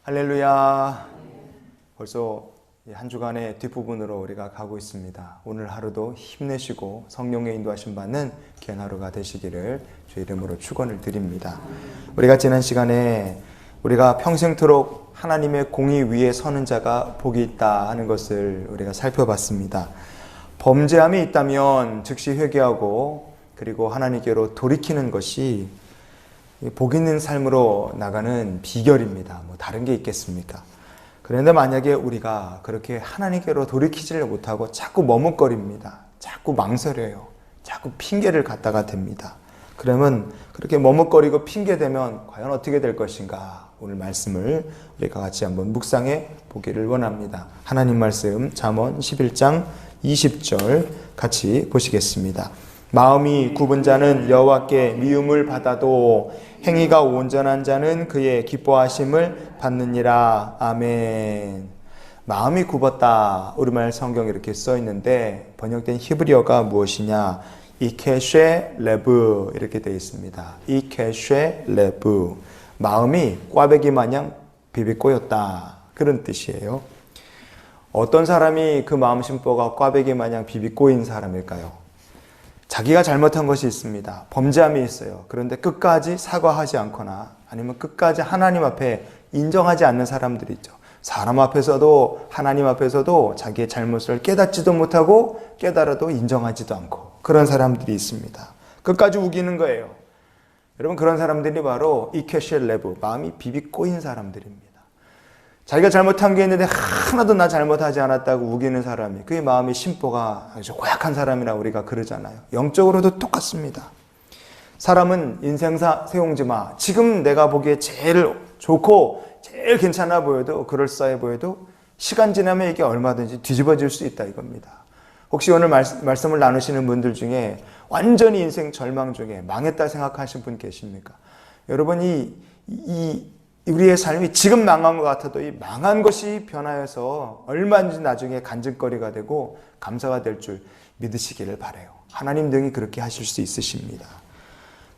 할렐루야. 벌써 한 주간의 뒷부분으로 우리가 가고 있습니다. 오늘 하루도 힘내시고 성령의 인도하심 받는 귀한 하루가 되시기를 주의 이름으로 축원을 드립니다. 우리가 지난 시간에 우리가 평생토록 하나님의 공의 위에 서는 자가 복이 있다 하는 것을 우리가 살펴봤습니다. 범죄함이 있다면 즉시 회개하고 그리고 하나님께로 돌이키는 것이 복 있는 삶으로 나가는 비결입니다. 다른 게 있겠습니까? 그런데 만약에 우리가 그렇게 하나님께로 돌이키지를 못하고 자꾸 머뭇거립니다. 자꾸 망설여요. 자꾸 핑계를 갖다가 댑니다. 그러면 그렇게 머뭇거리고 핑계대면 과연 어떻게 될 것인가? 오늘 말씀을 우리가 같이 한번 묵상해 보기를 원합니다. 하나님 말씀 잠언 11장 20절 같이 보시겠습니다. 마음이 굽은 자는 여호와께 미움을 받아도 행위가 온전한 자는 그의 기뻐하심을 받느니라. 아멘. 마음이 굽었다. 우리말 성경에 이렇게 써 있는데 번역된 히브리어가 무엇이냐? 이케쉐 레브 이렇게 되어 있습니다. 이케쉐 레브. 마음이 꽈배기 마냥 비비꼬였다. 그런 뜻이에요. 어떤 사람이 그 마음 심보가 꽈배기 마냥 비비꼬인 사람일까요? 자기가 잘못한 것이 있습니다. 범죄함이 있어요. 그런데 끝까지 사과하지 않거나 아니면 끝까지 하나님 앞에 인정하지 않는 사람들이 있죠. 사람 앞에서도 하나님 앞에서도 자기의 잘못을 깨닫지도 못하고 깨달아도 인정하지도 않고 그런 사람들이 있습니다. 끝까지 우기는 거예요. 여러분, 그런 사람들이 바로 이케쉘 레브, 마음이 비비 꼬인 사람들입니다. 자기가 잘못한 게 있는데 하나도 나 잘못하지 않았다고 우기는 사람이, 그의 마음이 심보가 아주 고약한 사람이라고 우리가 그러잖아요. 영적으로도 똑같습니다. 사람은 인생사 세옹지마, 지금 내가 보기에 제일 좋고 제일 괜찮아 보여도, 그럴싸해 보여도 시간 지나면 이게 얼마든지 뒤집어질 수 있다 이겁니다. 혹시 오늘 말씀을 나누시는 분들 중에 완전히 인생 절망 중에 망했다 생각하신 분 계십니까? 여러분, 우리의 삶이 지금 망한 것 같아도 이 망한 것이 변하여서 얼마든지 나중에 간증거리가 되고 감사가 될 줄 믿으시기를 바라요. 하나님 등이 그렇게 하실 수 있으십니다.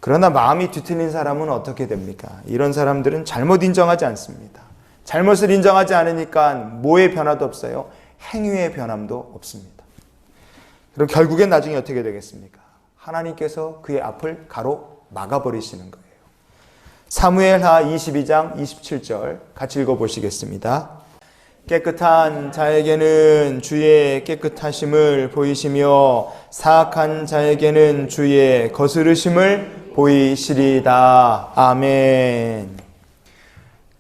그러나 마음이 뒤틀린 사람은 어떻게 됩니까? 이런 사람들은 잘못 인정하지 않습니다. 잘못을 인정하지 않으니까 뭐의 변화도 없어요. 행위의 변함도 없습니다. 그리고 결국엔 나중에 어떻게 되겠습니까? 하나님께서 그의 앞을 가로 막아버리시는 거예요. 사무엘하 22장 27절 같이 읽어보시겠습니다. 깨끗한 자에게는 주의 깨끗하심을 보이시며 사악한 자에게는 주의 거스르심을 보이시리다. 아멘.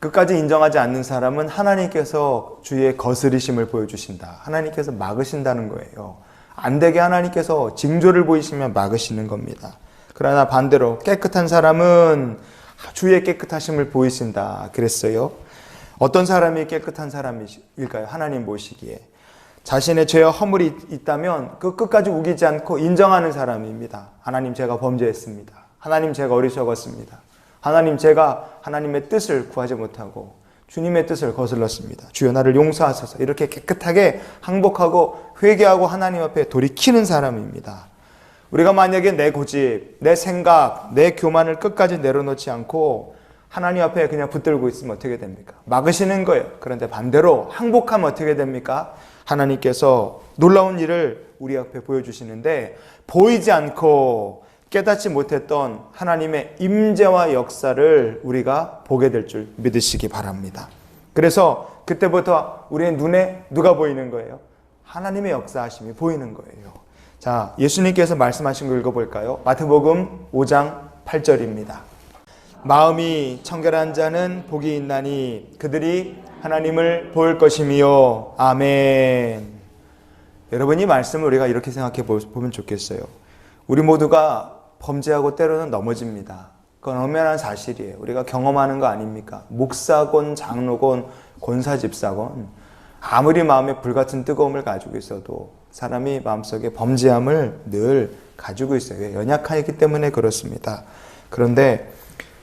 끝까지 인정하지 않는 사람은 하나님께서 주의 거스르심을 보여주신다. 하나님께서 막으신다는 거예요. 안 되게 하나님께서 징조를 보이시면 막으시는 겁니다. 그러나 반대로 깨끗한 사람은 주의 깨끗하심을 보이신다 그랬어요. 어떤 사람이 깨끗한 사람일까요? 하나님 보시기에 자신의 죄와 허물이 있다면 그 끝까지 우기지 않고 인정하는 사람입니다. 하나님, 제가 범죄했습니다. 하나님, 제가 어리석었습니다. 하나님, 제가 하나님의 뜻을 구하지 못하고 주님의 뜻을 거슬렀습니다. 주여 나를 용서하소서. 이렇게 깨끗하게 항복하고 회개하고 하나님 앞에 돌이키는 사람입니다. 우리가 만약에 내 고집, 내 생각, 내 교만을 끝까지 내려놓지 않고 하나님 앞에 그냥 붙들고 있으면 어떻게 됩니까? 막으시는 거예요. 그런데 반대로 항복하면 어떻게 됩니까? 하나님께서 놀라운 일을 우리 앞에 보여주시는데 보이지 않고 깨닫지 못했던 하나님의 임재와 역사를 우리가 보게 될 줄 믿으시기 바랍니다. 그래서 그때부터 우리의 눈에 누가 보이는 거예요? 하나님의 역사하심이 보이는 거예요. 자, 예수님께서 말씀하신 거 읽어볼까요? 마태복음 5장 8절입니다. 마음이 청결한 자는 복이 있나니 그들이 하나님을 볼 것이며. 아멘. 여러분, 이 말씀을 우리가 이렇게 생각해 보면 좋겠어요. 우리 모두가 범죄하고 때로는 넘어집니다. 그건 엄연한 사실이에요. 우리가 경험하는 거 아닙니까? 목사건 장로건 권사집사건 아무리 마음에 불같은 뜨거움을 가지고 있어도 사람이 마음속에 범죄함을 늘 가지고 있어요. 연약하기 때문에 그렇습니다. 그런데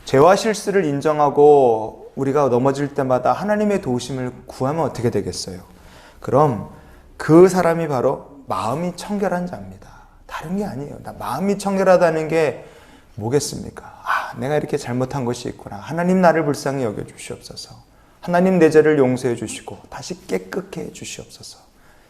죄와 실수를 인정하고 우리가 넘어질 때마다 하나님의 도우심을 구하면 어떻게 되겠어요? 그럼 그 사람이 바로 마음이 청결한 자입니다. 다른 게 아니에요. 마음이 청결하다는 게 뭐겠습니까? 내가 이렇게 잘못한 것이 있구나. 하나님 나를 불쌍히 여겨주시옵소서. 하나님 내 죄를 용서해 주시고 다시 깨끗게 해 주시옵소서.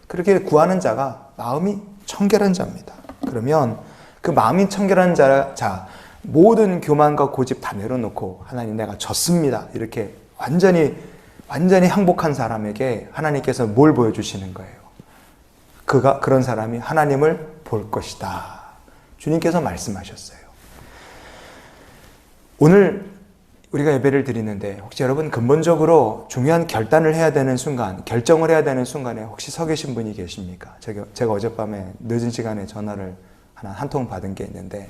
그렇게 구하는 자가 마음이 청결한 자입니다. 그러면 그 마음이 청결한 자 모든 교만과 고집 다 내려놓고 하나님 내가 졌습니다. 이렇게 완전히 항복한 사람에게 하나님께서 뭘 보여주시는 거예요? 그런 사람이 하나님을 볼 것이다. 주님께서 말씀하셨어요. 오늘 우리가 예배를 드리는데 혹시 여러분 근본적으로 중요한 결단을 해야 되는 순간, 결정을 해야 되는 순간에 혹시 서 계신 분이 계십니까? 제가 어젯밤에 늦은 시간에 전화를 한 통 받은 게 있는데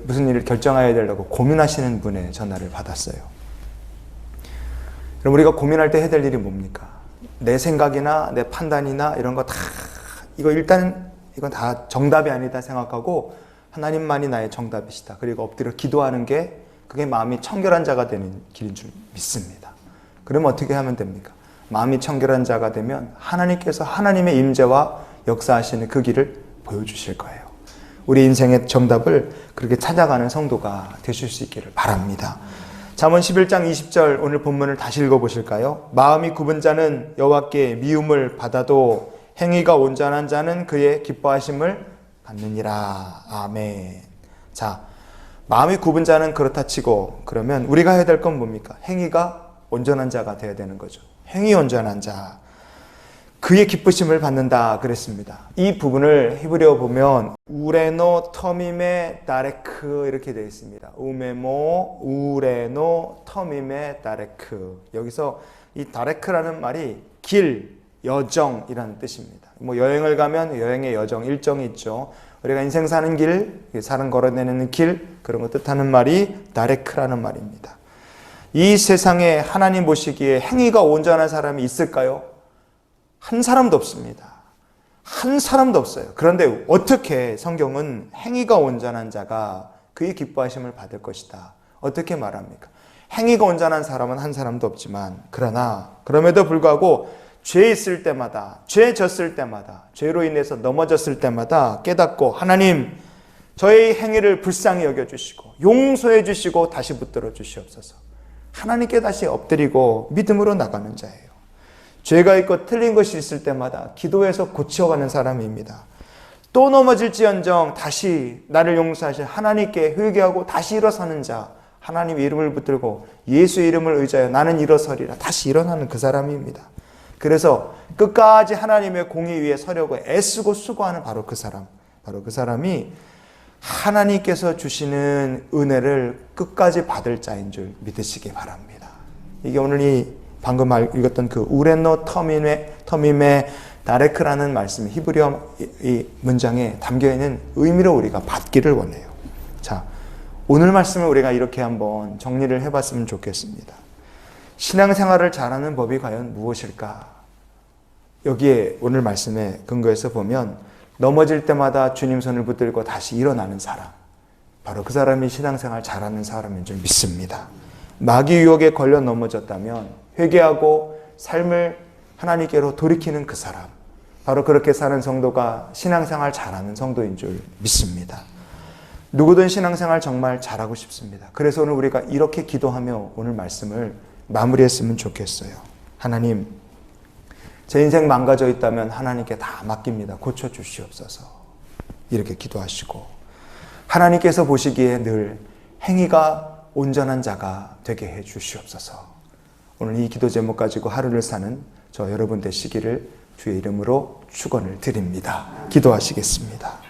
무슨 일을 결정해야 되려고 고민하시는 분의 전화를 받았어요. 그럼 우리가 고민할 때 해야 될 일이 뭡니까? 내 생각이나 내 판단이나 이런 거 다 이건 다 정답이 아니다 생각하고 하나님만이 나의 정답이시다. 그리고 엎드려 기도하는 게 그게 마음이 청결한 자가 되는 길인 줄 믿습니다. 그러면 어떻게 하면 됩니까? 마음이 청결한 자가 되면 하나님께서 하나님의 임재와 역사하시는 그 길을 보여주실 거예요. 우리 인생의 정답을 그렇게 찾아가는 성도가 되실 수 있기를 바랍니다. 잠언 11장 20절 오늘 본문을 다시 읽어보실까요? 마음이 굽은 자는 여호와께 미움을 받아도 행위가 온전한 자는 그의 기뻐하심을 받느니라. 아멘. 자, 마음이 굽은 자는 그렇다 치고 그러면 우리가 해야 될 건 뭡니까? 행위가 온전한 자가 되어야 되는 거죠. 행위 온전한 자. 그의 기쁘심을 받는다 그랬습니다. 이 부분을 히브리어 보면 우레노 터밈의 다레크 이렇게 되어 있습니다. 우메모 우레노 터밈의 다레크. 여기서 이 다레크라는 말이 길, 여정이라는 뜻입니다. 뭐 여행을 가면 여행의 여정, 일정이 있죠. 우리가 인생 사는 길, 사람 걸어내는 길, 그런 거 뜻하는 말이 다레크라는 말입니다. 이 세상에 하나님 보시기에 행위가 온전한 사람이 있을까요? 한 사람도 없습니다. 한 사람도 없어요. 그런데 어떻게 성경은 행위가 온전한 자가 그의 기뻐하심을 받을 것이다. 어떻게 말합니까? 행위가 온전한 사람은 한 사람도 없지만 그러나 그럼에도 불구하고 죄 있을 때마다, 죄 졌을 때마다, 죄로 인해서 넘어졌을 때마다 깨닫고 하나님 저의 행위를 불쌍히 여겨주시고 용서해 주시고 다시 붙들어 주시옵소서. 하나님께 다시 엎드리고 믿음으로 나가는 자예요. 죄가 있고 틀린 것이 있을 때마다 기도해서 고쳐가는 사람입니다. 또 넘어질지언정 다시 나를 용서하실 하나님께 회개하고 다시 일어서는 자, 하나님의 이름을 붙들고 예수의 이름을 의지하여 나는 일어서리라 다시 일어나는 그 사람입니다. 그래서 끝까지 하나님의 공의 위에 서려고 애쓰고 수고하는 바로 그 사람이 하나님께서 주시는 은혜를 끝까지 받을 자인 줄 믿으시기 바랍니다. 이게 오늘 방금 읽었던 그 우레노 터밈의 다레크라는 말씀, 히브리어 이 문장에 담겨있는 의미로 우리가 받기를 원해요. 자, 오늘 말씀을 우리가 이렇게 한번 정리를 해봤으면 좋겠습니다. 신앙생활을 잘하는 법이 과연 무엇일까? 여기에 오늘 말씀에 근거해서 보면 넘어질 때마다 주님 손을 붙들고 다시 일어나는 사람, 바로 그 사람이 신앙생활 잘하는 사람인 줄 믿습니다. 마귀 유혹에 걸려 넘어졌다면 회개하고 삶을 하나님께로 돌이키는 그 사람, 바로 그렇게 사는 성도가 신앙생활 잘하는 성도인 줄 믿습니다. 누구든 신앙생활 정말 잘하고 싶습니다. 그래서 오늘 우리가 이렇게 기도하며 오늘 말씀을 마무리했으면 좋겠어요. 하나님, 제 인생 망가져 있다면 하나님께 다 맡깁니다. 고쳐주시옵소서. 이렇게 기도하시고 하나님께서 보시기에 늘 행위가 온전한 자가 되게 해 주시옵소서. 오늘 이 기도 제목 가지고 하루를 사는 저 여러분 되시기를 주의 이름으로 축원을 드립니다. 기도하시겠습니다.